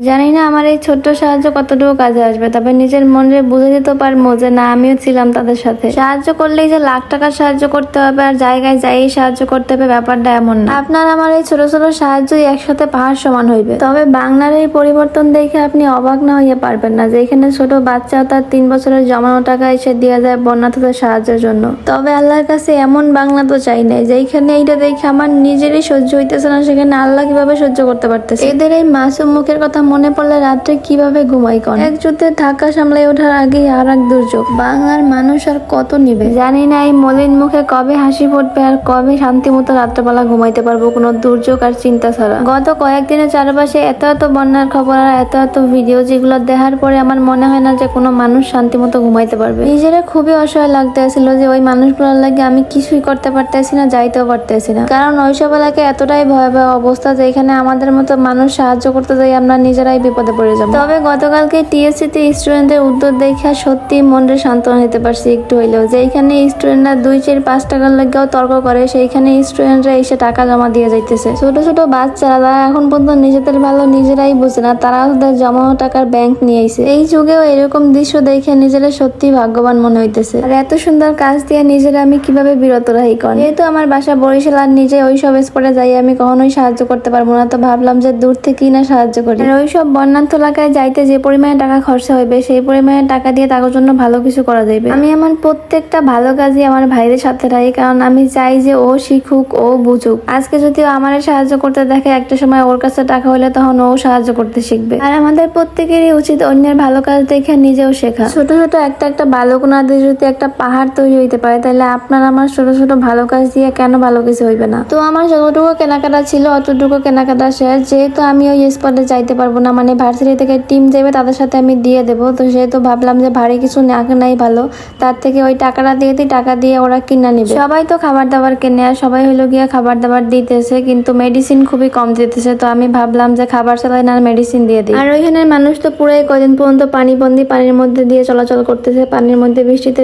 জানি না আমার এই ছোট্ট সাহায্য কতটুকু কাজে আসবে, তবে নিজের মনে বুঝে দিতে পারবো যে না, আমিও ছিলাম তাদের সাথে। সাহায্য করলেই যে লাখ টাকার সাহায্য করতে হবে আর জায়গায় যাই সাহায্য করতে হবে, ব্যাপারটা এমন না। আপনার আমার এই ছোট ছোট সাহায্যই একসাথে পাহাড় সমান হইবে। তবে বাংলার এই পরিবর্তন দেখে আপনি অবাক না হইয়া পারবেন না যে এখানে ছোট বাচ্চা তার 3 বছরের জমানো টাকা এসে দিয়ে যায় বন্যার্থদের সাহায্যের জন্য। তবে আল্লাহর কাছে এমন বাংলা তো চাই নাই যেখানে এইটা দেখে আমার নিজেরই সহ্য হইতেছে না, সেখানে আল্লাহ কিভাবে সহ্য করতে পারতেছে। এদের এই মাসুম মুখের কথা মনে পড়লে রাত্রে কিভাবে ঘুমাই কোন। এক যুদ্ধের ধাক্কা সামলাই ওঠার আগেই আর এক দুর্যোগ। বাংলার মানুষ আর কত নিবে জানি না, এই মলিন মুখে কবে হাসি ফুটবে আর কবে শান্তি মতো রাত্রেবেলা ঘুমাইতে পারবো কোনো দুর্যোগ আর চিন্তা ছাড়া। গত কয়েকদিনে চারপাশে এত এত বন্যার খবর আর এত এত ভিডিও, যেগুলো দেখার পরে আমার মনে হয় না যে কোনো মানুষ শান্তি মতো ঘুমাইতে পারবে। নিজেরা খুবই অসহায় লাগতেছিল যে ওই মানুষগুলোর লাগে আমি কিছুই করতে পারতেছি না, যাইতেও পারতেছি না। কারণ ওইসব এলাকায় এতটাই ভয়াবহ অবস্থা যে এখানে আমাদের মতো মানুষ সাহায্য করতে যাই আমরা নিজেরাই বিপদে পড়ে যাবো। তবে গতকালকে টিএসসিতে স্টুডেন্টদের উদ্যোগ দেখে সত্যি মনের সান্ত্বনা নিতে পারছি একটু হইলেও। যেখানে স্টুডেন্টরা 2-4-5 টাকার লাগেও তর্ক করে, সেইখানে স্টুডেন্টরা এসে টাকা জমা দিয়ে যাইতেছে। ছোট ছোট বাচ্চারা এখন পর্যন্ত নিজেদের ভালো নিজেরাই বুঝে না, তারা ওদের জমানো টাকার ব্যাংক নিয়ে আইছে। এই যুগেও এরকম দৃশ্য দেখে নিজেরা সত্যি ভাগ্যবান মনে হইতেছে। আর এত সুন্দর কাজ দিয়ে নিজেরা আমি কিভাবে বিরত রাখি কোন। যেহেতু আমার বাসা বরিশাল আর নিজে ওইসব স্পটে যাই আমি কখনোই সাহায্য করতে পারবো না, তো ভাবলাম যে দূর থেকেই না সাহায্য করি। আর ওইসব বন্যার্থ এলাকায় যাইতে যে পরিমাণে টাকা খরচা হইবে সেই পরিমাণে টাকা দিয়ে তাদের জন্য ভালো কিছু করা যাবে। আমি আমার প্রত্যেকটা ভালো কাজই আমার ভাইদের সাথে রাখি, কারণ আমি চাই যে ও শিখুক, ও বুঝুক। আজকে যদি আমার সাহায্য করতে দেখে, একটা সময় ওর কাছে টাকা হইলে তখন ও সাহায্য করতে শিখবে। আর আমাদের প্রত্যেকেরই উচিত অন্যের ভালো কাজ দেখে নিজেও শেখা। ছোট ছোট একটা ভালো কোনা দিয়ে যদি একটা পাহাড় তৈরি হইতে পারে, তাহলে আপনার আমার ছোট ছোট ভালো কাজ দিয়ে কেন ভালো কিছু হইবে না। তো আমার যতটুকু কেনাকাটা ছিল অতটুকু কেনাকাটা শেষ। যেহেতু আমি ওই স্পটে যাইতে পারবো না, মানে ভার্সিটি থেকে টিম যাবে তাদের সাথে আমি দিয়ে দেবো, তো সেহেতু ভাবলাম যে ভারী কিছু নাই ভালো, তার থেকে ওই টাকাটা দিয়ে দিই, টাকা দিয়ে ওরা কিনা নিবে। সবাই তো খাবার দাবার কেনে আর সবাই হইলো গিয়া খাবার দাবার দিতেছে, কিন্তু মেডিসিন খুবই কম দিতেছে। তো আমি ভাবলাম যে খাবার চালাই না মেডিসিন দিয়ে দিই। আর ওইখানে মানুষ তো পুরাই কদিন পর্যন্ত পানিবন্দি, পানির মধ্যে দিয়ে চলাচল করতেছে, পানির মধ্যে বৃষ্টিতে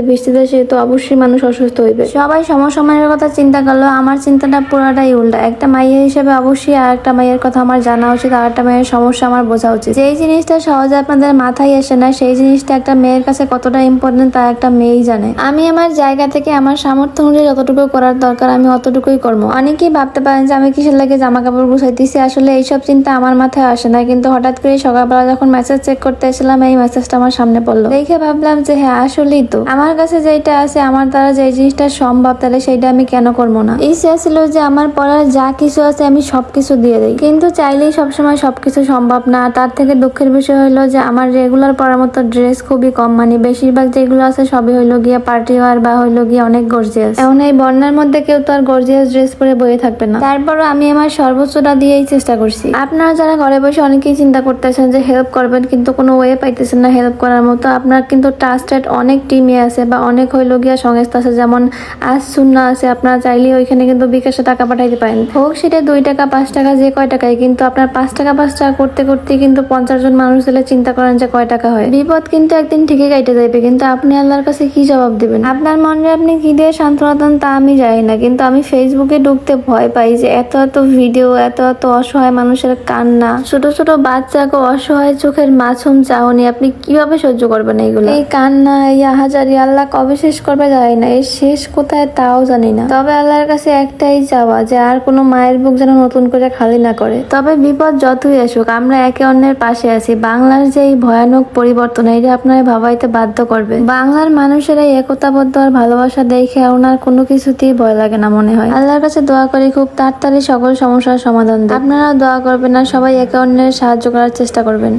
সেহেতু অবশ্যই মানুষ অসুস্থ হইবে। সবাই সময়ের কথা চিন্তা করলো, আমার চিন্তাটা পুরাটাই উল্টা। একটা মাইয়া হিসেবে অবশ্যই আর একটা মাইয়ের কথা আমার জানা উচিত, আর একটা মায়ের সমস্যা আমার বোঝা উচিত। যেই জিনিসটা সহজে আপনাদের মাথায় আসে না, সেই জিনিসটা একটা মেয়ের কাছে কতটা ইম্পর্টেন্ট তা একটা মেয়েই জানে। আমি আমার জায়গা থেকে আমার সামর্থ্য অনুযায়ী যতটুকু করার দরকার আমি অতটুকুই করবো। অনেকেই ভাবতে পারেন যে আমি কিসের লাগে জামা কাপড় গুছাইতেছি, আসলে এইসব চিন্তা আমার মাথায় আসে না। কিন্তু হঠাৎ করে সকালবেলা যখন মেসেজ চেক করতে এসেছিলাম, এই মেসেজটা আমার সামনে পড়লো, দেখে ভাবলাম যে হ্যাঁ আসলেই তো আমার কাছে যেটা আছে, আমার দ্বারা যে জিনিসটা সম্ভব, তাহলে সেইটা আমি কেন করবো না। ইচ্ছা ছিল যে আমার পড়ার যা কিছু আছে আমি সবকিছু দিয়ে দিই, কিন্তু চাইলেই সবসময় সবকিছু সম্ভব না। তার থেকে দুঃখের বিষয় হলো যে আমার রেগুলার পরার মতো ড্রেস খুবই কম, মানে বেশিরভাগ যেগুলো আছে সবই হইলো গিয়া পার্টি ওয়ার বা হইলো গিয়া অনেক গর্জিয়াস। এখন এই বন্যার মধ্যে কেউ তো আর গর্জিয়াস ড্রেস পরে বয়ে থাকবে না, তারপরও আমি আমার সর্বোচ্চটা দিয়েই চেষ্টা করছি। আপনারা যারা ঘরে বসে অনেকেই চিন্তা করতেছেন যে হেল্প করবেন, কিন্তু কোনো ওয়ে পাইতেছেন না হেল্প করার মতো, আপনার কিন্তু ট্রাস্টেড অনেক টিমে আছে বা অনেক হইলো গিয়া সংস্থা আছে, যেমন আজ সুন্না আছে। আপনারা চাইলে ওইখানে কিন্তু বিকাশে টাকা পাঠাইতে পারেন, হোক সেটা 2 টাকা 5 টাকা যে কয় টাকায়, কিন্তু আপনার 5 টাকা 5 টাকা করতে করতে কিন্তু 50 জন মানুষ দিলে চিন্তা করেন যে কয় টাকা হয়। বিপদ কিন্তু একদিন ঠিকই কাটে যাবে, কিন্তু আপনি আল্লাহর কাছে কি জবাব দিবেন? আপনার মনে আপনি কি দিয়ে সান্ত্বনা দেন তা আমি জানি না, কিন্তু আমি ফেসবুকে ঢুকতে ভয় পাই যে এত এত ভিডিও, এত এত অসহায় মানুষের কান্না, ছোট ছোট বাচ্চাকে অসহায় চোখের মাসুম চাহনি, আপনি কিভাবে সহ্য করবেন এইগুলো? এই কান্না, এই আহাজারি আল্লাহ কবে শেষ করবে জানি না, এর শেষ কোথায় তাও জানি না। তবে আল্লাহর কাছে একটাই চাওয়া যে আর কোনো মায়ের বুক যেন নতুন করে খালি না করে। তবে বিপদ যতই আসুক আমরা একে অন্যের পাশে আছি। বাংলার যে এই ভয়ানক পরিবর্তন, এটা আপনার ভাবাইতে বাধ্য করবে। বাংলার মানুষের এই একতাবদ্ধ আর ভালোবাসা দেখে ওনার কোনো কিছুতেই ভয় লাগে না মনে হয়। আল্লাহর কাছে দোয়া করি খুব তাড়াতাড়ি সকল সমস্যার সমাধান দেয়। আপনারাও দোয়া করবেন আর সবাই একে অন্যের সাহায্য করার চেষ্টা করবেন।